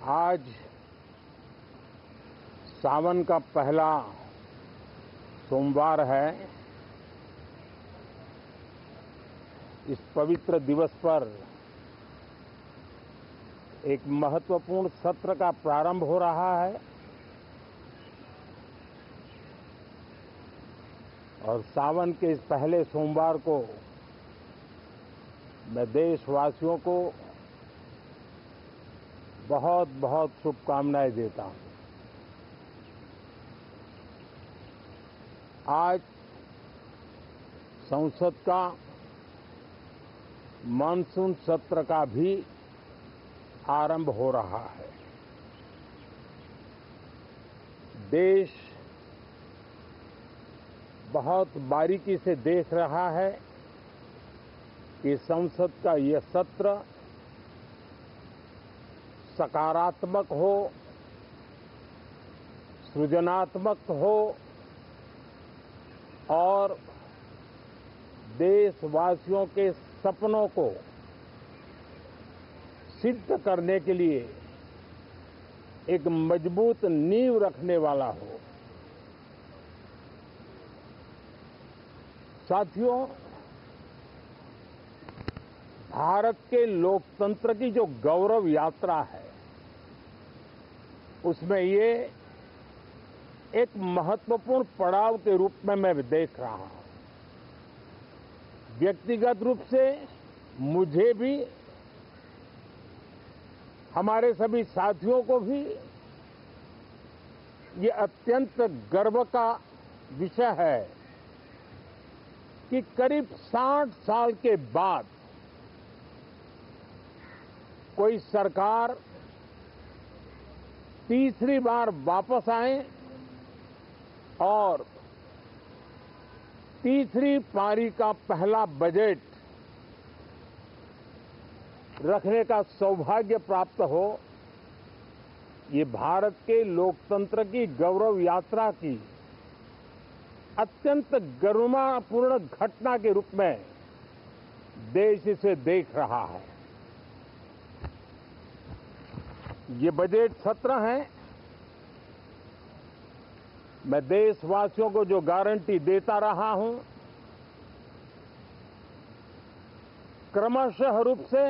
आज सावन का पहला सोमवार है। इस पवित्र दिवस पर एक महत्वपूर्ण सत्र का प्रारंभ हो रहा है और सावन के इस पहले सोमवार को मैं देशवासियों को बहुत बहुत शुभकामनाएं देता हूं। आज संसद का मानसून सत्र का भी आरंभ हो रहा है। देश बहुत बारीकी से देख रहा है कि संसद का यह सत्र सकारात्मक हो, सृजनात्मक हो और देशवासियों के सपनों को सिद्ध करने के लिए एक मजबूत नींव रखने वाला हो। साथियों, भारत के लोकतंत्र की जो गौरव यात्रा है उसमें ये एक महत्वपूर्ण पड़ाव के रूप में मैं देख रहा हूं। व्यक्तिगत रूप से मुझे भी, हमारे सभी साथियों को भी ये अत्यंत गर्व का विषय है कि करीब 60 साल के बाद कोई सरकार तीसरी बार वापस आए और तीसरी पारी का पहला बजट रखने का सौभाग्य प्राप्त हो। ये भारत के लोकतंत्र की गौरव यात्रा की अत्यंत गरिमापूर्ण घटना के रूप में देश इसे देख रहा है। ये बजट सत्र है। मैं देशवासियों को जो गारंटी देता रहा हूं, क्रमशः रूप से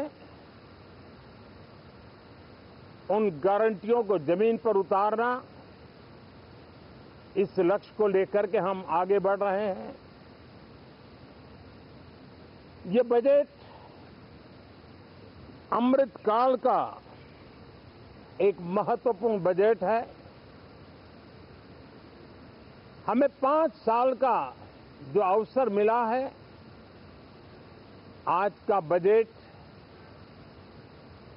उन गारंटियों को जमीन पर उतारना, इस लक्ष्य को लेकर के हम आगे बढ़ रहे हैं। ये बजट अमृतकाल का एक महत्वपूर्ण बजट है। हमें 5 साल का जो अवसर मिला है, आज का बजट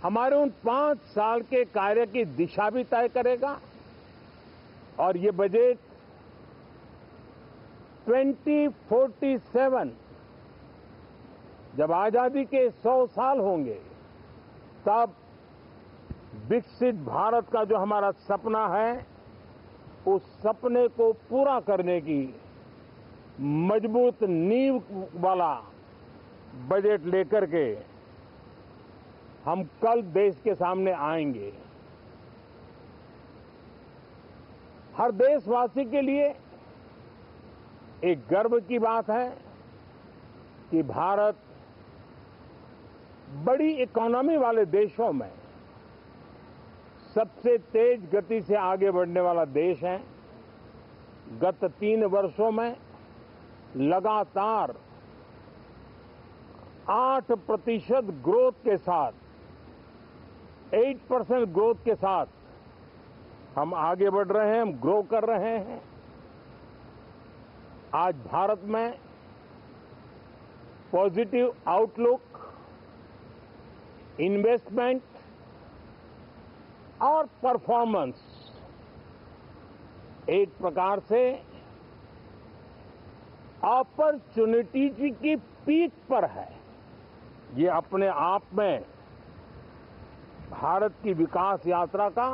हमारे उन 5 साल के कार्य की दिशा भी तय करेगा और ये बजट 2047 जब आजादी के 100 साल होंगे तब विकसित भारत का जो हमारा सपना है, उस सपने को पूरा करने की मजबूत नींव वाला बजट लेकर के हम कल देश के सामने आएंगे। हर देशवासी के लिए एक गर्व की बात है कि भारत बड़ी इकोनॉमी वाले देशों में सबसे तेज गति से आगे बढ़ने वाला देश है। गत 3 वर्षों में लगातार 8% ग्रोथ के साथ, 8% ग्रोथ के साथ हम आगे बढ़ रहे हैं, हम ग्रो कर रहे हैं। आज भारत में पॉजिटिव आउटलुक, इन्वेस्टमेंट और परफॉर्मेंस एक प्रकार से अपॉर्चुनिटी की पीक पर है। ये अपने आप में भारत की विकास यात्रा का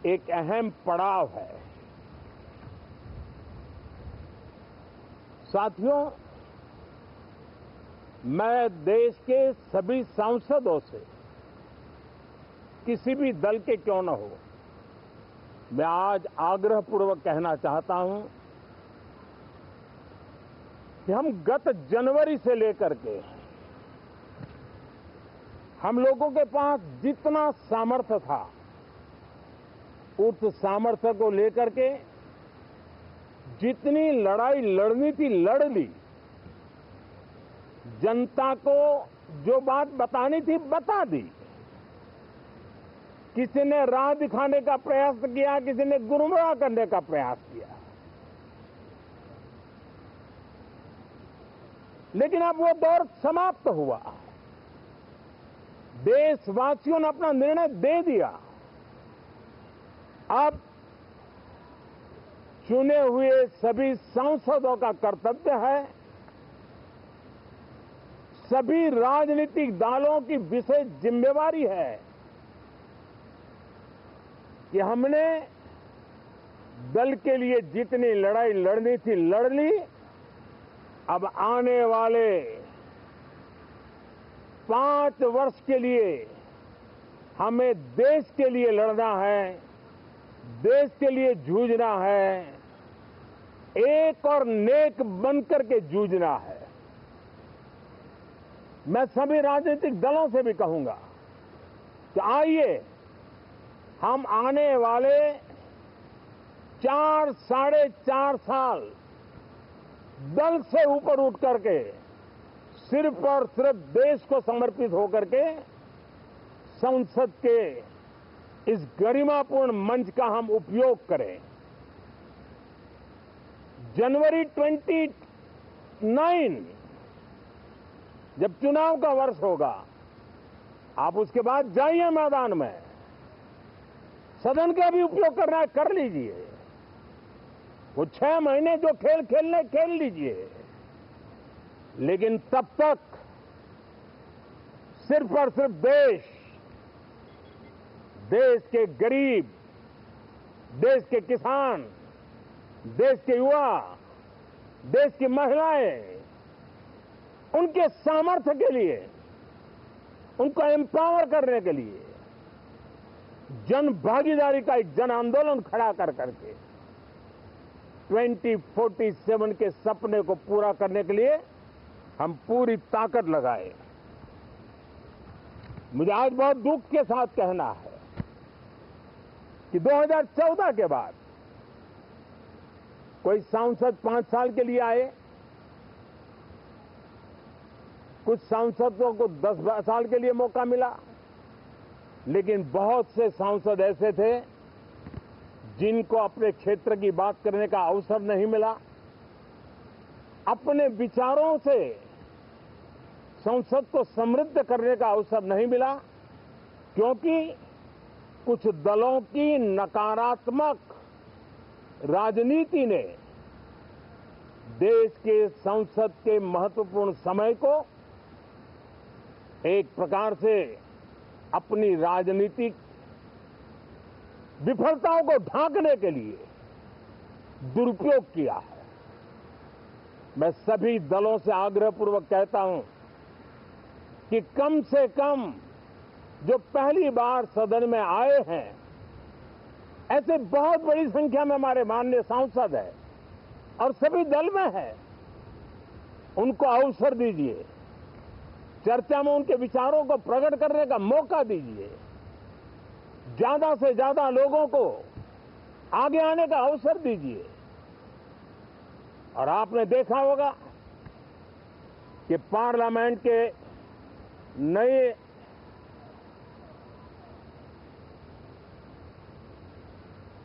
एक अहम पड़ाव है। साथियों, मैं देश के सभी सांसदों से किसी भी दल के क्यों न हो, मैं आज आग्रहपूर्वक कहना चाहता हूं कि हम गत जनवरी से लेकर के हम लोगों के पास जितना सामर्थ्य था, उस सामर्थ्य को लेकर के जितनी लड़ाई लड़नी थी लड़ ली। जनता को जो बात बतानी थी बता दी। किसी ने राह दिखाने का प्रयास किया, किसी ने गुमराह करने का प्रयास किया, लेकिन अब वो दौर समाप्त हुआ। देशवासियों ने अपना निर्णय दे दिया। अब चुने हुए सभी सांसदों का कर्तव्य है, सभी राजनीतिक दलों की विशेष जिम्मेवारी है कि हमने दल के लिए जितनी लड़ाई लड़नी थी लड़ ली। अब आने वाले 5 वर्ष के लिए हमें देश के लिए लड़ना है, देश के लिए जूझना है, एक और नेक बनकर के जूझना है। मैं सभी राजनीतिक दलों से भी कहूंगा कि आइए हम आने वाले 4 साढ़े 4 साल दल से ऊपर उठ करके सिर्फ और सिर्फ देश को समर्पित होकर के संसद के इस गरिमापूर्ण मंच का हम उपयोग करें। जनवरी 29 जब चुनाव का वर्ष होगा, आप उसके बाद जाइए मैदान में, सदन का भी उपयोग करना है कर लीजिए। वो 6 महीने जो खेल खेलने खेल लीजिए, लेकिन तब तक सिर्फ और सिर्फ देश के गरीब, देश के किसान, देश के युवा, देश की महिलाएं, उनके सामर्थ्य के लिए, उनको एम्पावर करने के लिए जन भागीदारी का एक जन आंदोलन खड़ा कर करके 2047 के सपने को पूरा करने के लिए हम पूरी ताकत लगाए। मुझे आज बहुत दुख के साथ कहना है कि 2014 के बाद कोई सांसद 5 साल के लिए आए, कुछ सांसदों को 10 साल के लिए मौका मिला, लेकिन बहुत से सांसद ऐसे थे जिनको अपने क्षेत्र की बात करने का अवसर नहीं मिला, अपने विचारों से संसद को समृद्ध करने का अवसर नहीं मिला, क्योंकि कुछ दलों की नकारात्मक राजनीति ने देश के संसद के महत्वपूर्ण समय को एक प्रकार से अपनी राजनीतिक विफलताओं को ढांकने के लिए दुरुपयोग किया है। मैं सभी दलों से आग्रहपूर्वक कहता हूं कि कम से कम जो पहली बार सदन में आए हैं, ऐसे बहुत बड़ी संख्या में हमारे माननीय सांसद हैं और सभी दल में हैं, उनको अवसर दीजिए, चर्चा में उनके विचारों को प्रकट करने का मौका दीजिए, ज्यादा से ज्यादा लोगों को आगे आने का अवसर दीजिए। और आपने देखा होगा कि पार्लियामेंट के नए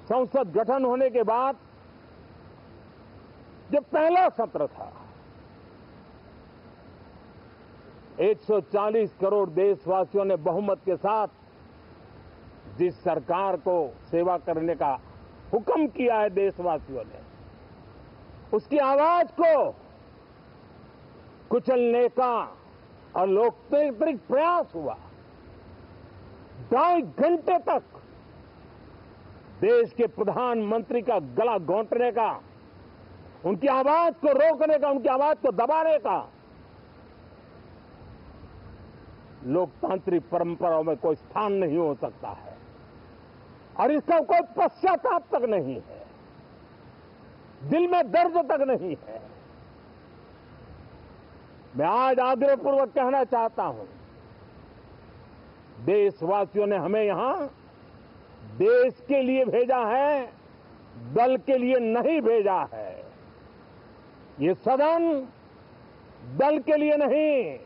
संसद गठन होने के बाद जब पहला सत्र था, 140 करोड़ देशवासियों ने बहुमत के साथ जिस सरकार को सेवा करने का हुक्म किया है देशवासियों ने, उसकी आवाज को कुचलने का और लोकतांत्रिक प्रयास हुआ। 2.5 घंटे तक देश के प्रधानमंत्री का गला घोंटने का, उनकी आवाज को रोकने का, उनकी आवाज को दबाने का लोकतांत्रिक परंपराओं में कोई स्थान नहीं हो सकता है और इसका कोई पश्चाताप तक नहीं है, दिल में दर्द तक नहीं है। मैं आज आग्रहपूर्वक कहना चाहता हूं, देशवासियों ने हमें यहां देश के लिए भेजा है, दल के लिए नहीं भेजा है। ये सदन दल के लिए नहीं,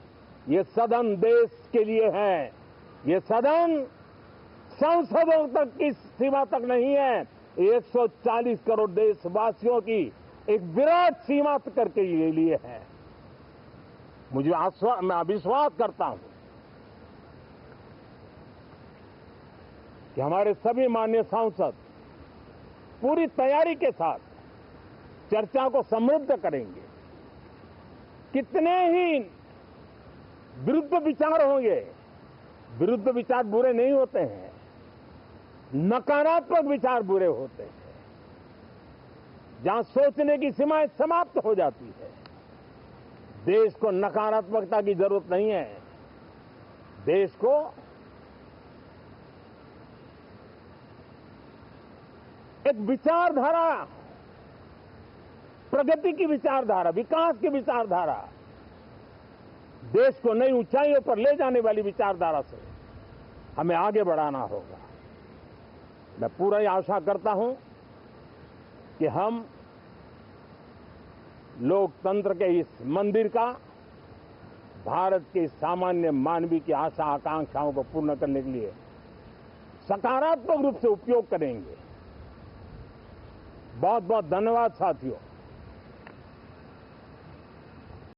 ये सदन देश के लिए है। ये सदन संसदों तक की सीमा तक नहीं है, 140 करोड़ देशवासियों की एक विराट सीमा करके ये लिए है। मैं विश्वास करता हूं कि हमारे सभी माननीय सांसद पूरी तैयारी के साथ चर्चा को समृद्ध करेंगे। कितने ही विरुद्ध विचार होंगे, विरुद्ध विचार बुरे नहीं होते हैं, नकारात्मक विचार बुरे होते हैं। जहां सोचने की सीमाएं समाप्त हो जाती है, देश को नकारात्मकता की जरूरत नहीं है। देश को एक विचारधारा, प्रगति की विचारधारा, विकास की विचारधारा, देश को नई ऊंचाइयों पर ले जाने वाली विचारधारा से हमें आगे बढ़ाना होगा। मैं पूरा ही आशा करता हूं कि हम लोकतंत्र के इस मंदिर का भारत के सामान्य मानवीय की आशा आकांक्षाओं को पूर्ण करने के लिए सकारात्मक रूप से उपयोग करेंगे। बहुत बहुत धन्यवाद साथियों।